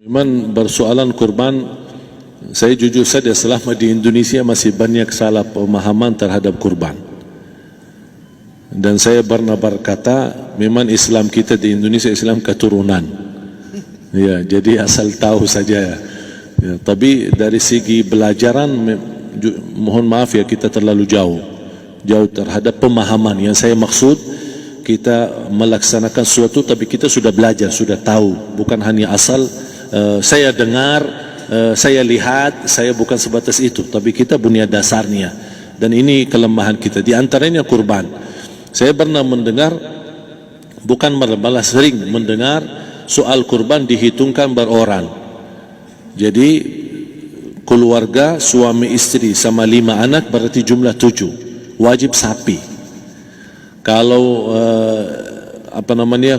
Memang bersoalan kurban, saya jujur saja selama di Indonesia masih banyak salah pemahaman terhadap kurban. Dan saya pernah berkata, memang Islam kita di Indonesia Islam keturunan. Ya, jadi asal tahu saja. Ya, tapi dari segi belajaran, mohon maaf ya kita terlalu jauh terhadap pemahaman. Yang saya maksud, kita melaksanakan sesuatu tapi kita sudah belajar, sudah tahu, bukan hanya asal saya dengar, saya lihat, saya bukan sebatas itu, tapi kita punya dasarnya. Dan ini kelemahan kita, di antaranya kurban. Saya pernah mendengar, bukan malah sering mendengar soal kurban dihitungkan beroran. Jadi keluarga suami istri sama 5 anak berarti jumlah 7, wajib sapi. Kalau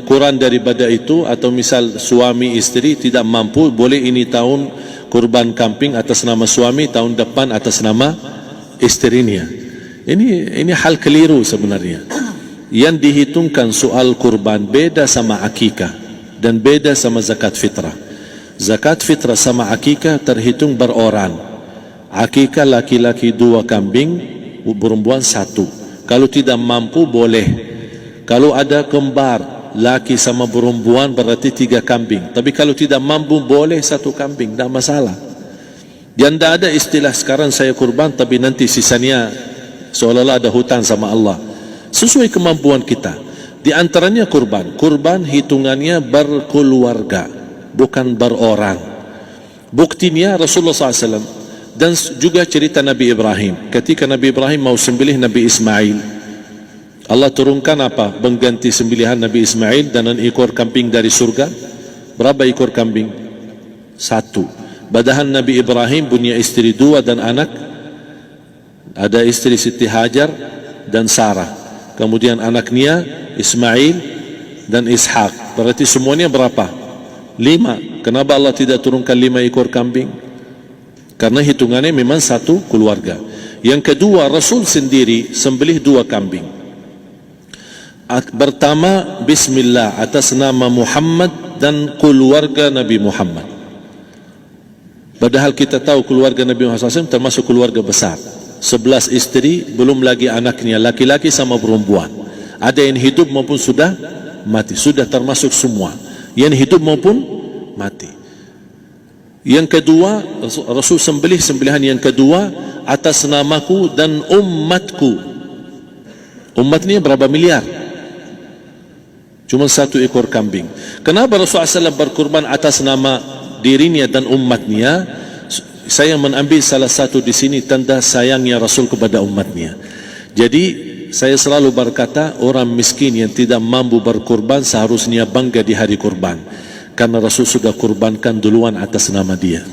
kurang daripada itu, atau misal suami istri tidak mampu, boleh ini tahun kurban kambing atas nama suami, tahun depan atas nama istrinya. Ini hal keliru sebenarnya. Yang dihitungkan soal kurban beda sama akikah dan beda sama zakat fitrah. Zakat fitrah sama akikah terhitung beroran. Akikah laki-laki 2 kambing, perempuan 1. Kalau tidak mampu boleh. Kalau ada kembar laki sama perempuan berarti 3 kambing. Tapi kalau tidak mampu boleh 1 kambing, tidak masalah. Dan tidak ada istilah sekarang saya kurban tapi nanti sisanya seolah-olah ada hutang sama Allah. Sesuai kemampuan kita. Di antaranya kurban. Kurban hitungannya berkeluarga, bukan beroran. Buktinya Rasulullah SAW dan juga cerita Nabi Ibrahim. Ketika Nabi Ibrahim mau sembelih Nabi Ismail, Allah turunkan apa? Mengganti sembelihan Nabi Ismail dengan ekor kambing dari surga. Berapa ekor kambing? 1. Padahal Nabi Ibrahim punya istri 2 dan anak. Ada istri Siti Hajar dan Sarah. Kemudian anaknya Ismail dan Ishak. Berarti semuanya berapa? 5. Kenapa Allah tidak turunkan 5 ekor kambing? Karena hitungannya memang 1 keluarga. Yang kedua, Rasul sendiri sembelih 2 kambing. Pertama, Bismillah atas nama Muhammad dan keluarga Nabi Muhammad. Padahal kita tahu keluarga Nabi Muhammad SAW termasuk keluarga besar. 11 istri, belum lagi anaknya, laki-laki sama perempuan. Ada yang hidup maupun sudah mati, sudah termasuk semua. Yang hidup maupun mati. Yang kedua, Rasul sembelih sembelihan yang kedua atas namaku dan umatku. Umatnya berapa miliar? Cuma 1 ekor kambing. Kenapa Rasulullah SAW berkurban atas nama dirinya dan umatnya? Saya mengambil salah satu di sini tanda sayangnya Rasul kepada umatnya. Jadi saya selalu berkata, orang miskin yang tidak mampu berkurban seharusnya bangga di hari kurban, karena Rasul sudah kurbankan duluan atas nama dia.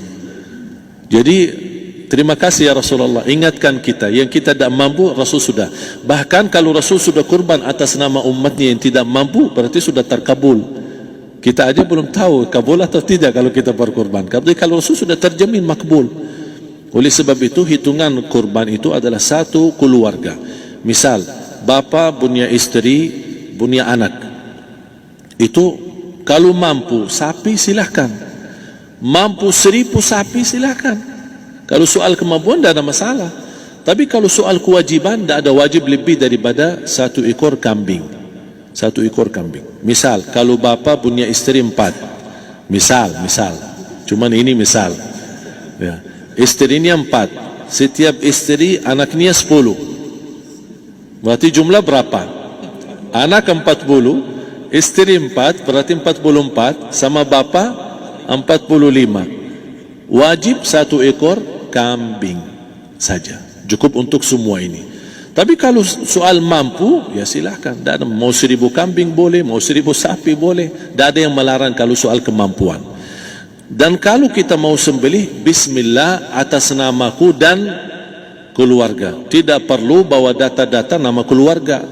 Jadi terima kasih ya Rasulullah, ingatkan kita. Yang kita tidak mampu, Rasul sudah. Bahkan kalau Rasul sudah kurban atas nama umatnya yang tidak mampu, berarti sudah terkabul. Kita aja belum tahu kabul atau tidak kalau kita berkurban. Tapi kalau Rasul sudah terjamin makbul. Oleh sebab itu, hitungan kurban itu adalah 1 keluarga. Misal, bapa punya istri, punya anak. Itu kalau mampu sapi silahkan. Mampu 1000 sapi silahkan. Kalau soal kemampuan tidak ada masalah. Tapi kalau soal kewajiban, tidak ada wajib lebih daripada 1 ekor kambing. 1 ekor kambing. Misal, kalau bapa punya istri 4. Misal. Cuman ini misal. Ya. Istrinya 4. Setiap istri anaknya 10. Berarti jumlah berapa? Anak 40, istri 4, berarti 44, sama bapa 45. Wajib 1 ekor kambing saja, cukup untuk semua ini. Tapi kalau soal mampu, ya silahkan. Mau 1000 kambing boleh, mau 1000 sapi boleh. Tidak ada yang melarang kalau soal kemampuan. Dan kalau kita mau sembelih, Bismillah atas namaku dan keluarga. Tidak perlu bawa data-data nama keluarga.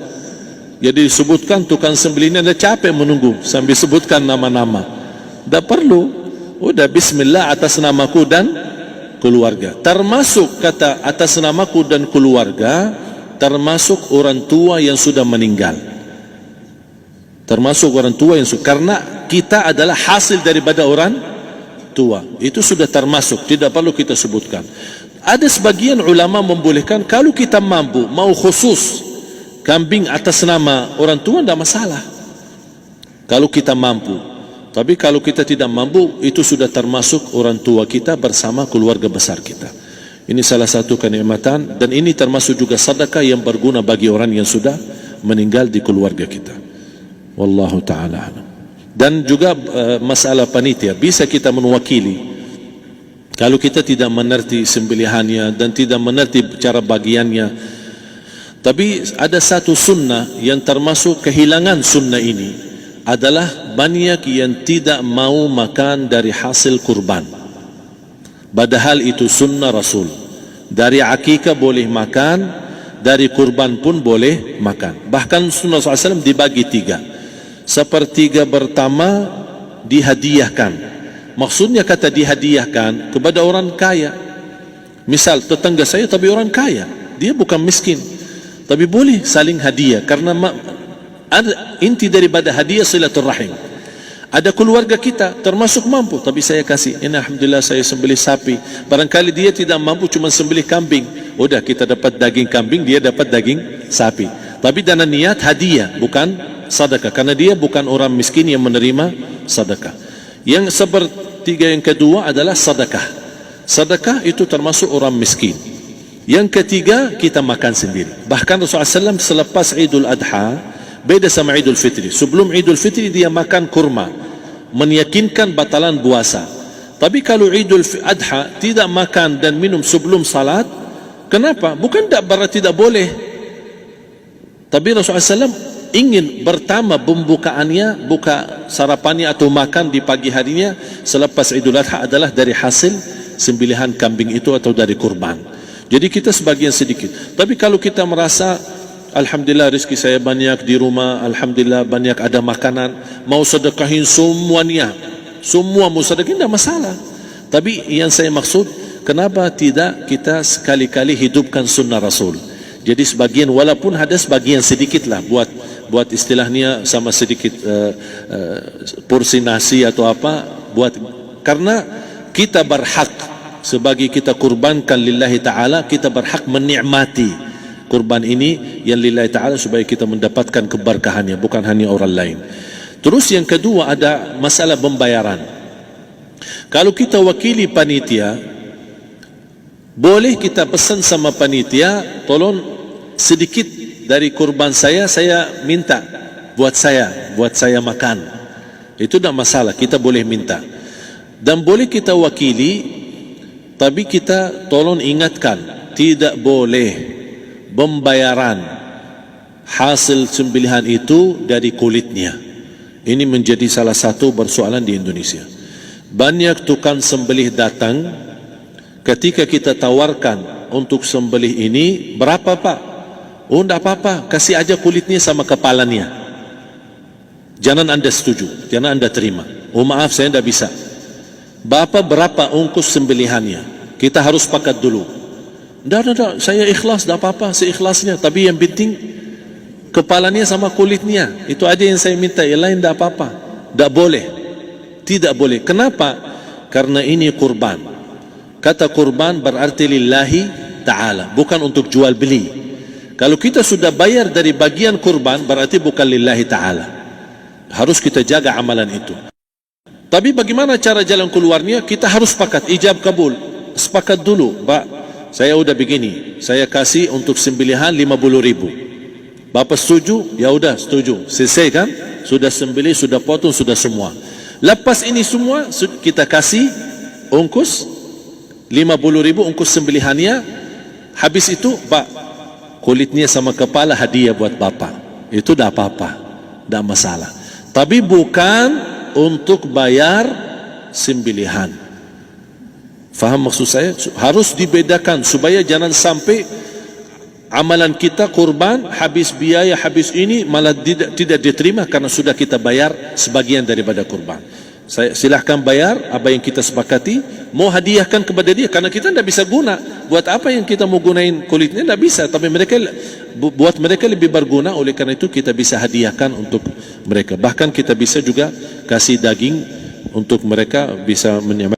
Jadi disebutkan tukang sembelihnya ada capek menunggu sambil sebutkan nama-nama. Tidak perlu. Udah Bismillah atas namaku dan keluarga. Termasuk kata atas namaku dan keluarga, termasuk orang tua yang sudah meninggal. Termasuk orang tua yang sudah, karena kita adalah hasil daripada orang tua. Itu sudah termasuk, tidak perlu kita sebutkan. Ada sebagian ulama membolehkan kalau kita mampu, mau khusus kambing atas nama orang tua, tidak masalah. Kalau kita mampu. Tapi kalau kita tidak mampu, itu sudah termasuk orang tua kita bersama keluarga besar kita. Ini salah satu kenikmatan, dan ini termasuk juga sedekah yang berguna bagi orang yang sudah meninggal di keluarga kita. Wallahu ta'ala alam. Dan juga masalah panitia, bisa kita mewakili. Kalau kita tidak mengerti sembelihannya dan tidak mengerti cara bagiannya. Tapi ada satu sunnah yang termasuk kehilangan sunnah ini, adalah banyak yang tidak mau makan dari hasil kurban. Padahal itu sunnah Rasul. Dari akikah boleh makan, dari kurban pun boleh makan. Bahkan sunnah SAW dibagi 3. Sepertiga pertama dihadiahkan. Maksudnya kata dihadiahkan kepada orang kaya. Misal tetangga saya tapi orang kaya, dia bukan miskin, tapi boleh saling hadiah. Karena inti daripada hadiah silaturrahim. Ada keluarga kita termasuk mampu, tapi saya kasih, ini alhamdulillah saya sembelih sapi. Barangkali dia tidak mampu, cuma sembelih kambing. Udah, kita dapat daging kambing, dia dapat daging sapi. Tapi dengan niat hadiah, bukan sedekah, karena dia bukan orang miskin yang menerima sedekah. Yang sepertiga yang kedua adalah sedekah. Sedekah itu termasuk orang miskin. Yang ketiga, kita makan sendiri. Bahkan Rasulullah SAW selepas Idul Adha, beda sama Idul Fitri. Sebelum Idul Fitri dia makan kurma, meyakinkan batalan puasa. Tapi kalau Idul Adha tidak makan dan minum sebelum salat, kenapa? Bukan berarti tidak boleh. Tapi Rasulullah SAW ingin pertama pembukaannya, buka sarapannya atau makan di pagi harinya selepas Idul Adha adalah dari hasil sembelihan kambing itu atau dari kurban. Jadi kita sebagian sedikit. Tapi kalau kita merasa alhamdulillah rezeki saya banyak di rumah, alhamdulillah banyak ada makanan, mau sedekahin semuanya, semua mau sedekahin, tidak masalah. Tapi yang saya maksud, kenapa tidak kita sekali-kali hidupkan sunnah Rasul? Jadi sebagian, walaupun ada sebagian sedikit lah, buat istilahnya sama sedikit porsi nasi atau apa, karena kita berhak sebagai kita kurbankan lillahi ta'ala, kita berhak menikmati kurban ini yang lillahi ta'ala supaya kita mendapatkan keberkahannya, bukan hanya orang lain. Terus yang kedua ada masalah pembayaran. Kalau kita wakili panitia, boleh kita pesan sama panitia, tolong sedikit dari kurban saya minta buat saya makan. Itu tidak masalah, kita boleh minta. Dan boleh kita wakili, tapi kita tolong ingatkan, tidak boleh pembayaran hasil sembelihan itu dari kulitnya. Ini menjadi salah satu persoalan di Indonesia. Banyak tukang sembelih datang, ketika kita tawarkan untuk sembelih ini, berapa Pak? Oh, tidak apa-apa, kasih aja kulitnya sama kepalanya. Jangan Anda setuju, jangan Anda terima. Oh maaf, saya tidak bisa. Bapak berapa ongkos sembelihannya? Kita harus sepakat dulu. Tidak, saya ikhlas, tidak apa-apa, seikhlasnya. Tapi yang penting kepalanya sama kulitnya. Itu aja yang saya minta, yang lain tidak apa-apa. Tidak boleh. Tidak boleh. Kenapa? Karena ini kurban. Kata kurban berarti lillahi ta'ala, bukan untuk jual beli. Kalau kita sudah bayar dari bagian kurban, berarti bukan lillahi ta'ala. Harus kita jaga amalan itu. Tapi bagaimana cara jalan keluarnya? Kita harus sepakat, ijab kabul. Sepakat dulu, Pak, saya udah begini, saya kasih untuk sembelihan 50.000. Bapak setuju? Ya udah setuju. Selesai kan? Sudah sembelih, sudah potong, sudah semua. Lepas ini semua, kita kasih ongkos 50.000 ongkos sembelihannya. Habis itu, Pak, kulitnya sama kepala hadiah buat Bapak. Itu tidak apa-apa, tidak masalah. Tapi bukan untuk bayar sembelihan. Faham maksud saya? Harus dibedakan supaya jangan sampai amalan kita kurban habis biaya, habis ini malah tidak diterima karena sudah kita bayar sebagian daripada kurban. Saya silahkan bayar apa yang kita sepakati, mau hadiahkan kepada dia karena kita tidak bisa guna. Buat apa yang kita mau gunain kulitnya? Tidak bisa. Tapi mereka, buat mereka lebih berguna, oleh karena itu kita bisa hadiahkan untuk mereka. Bahkan kita bisa juga kasih daging untuk mereka bisa menyamai.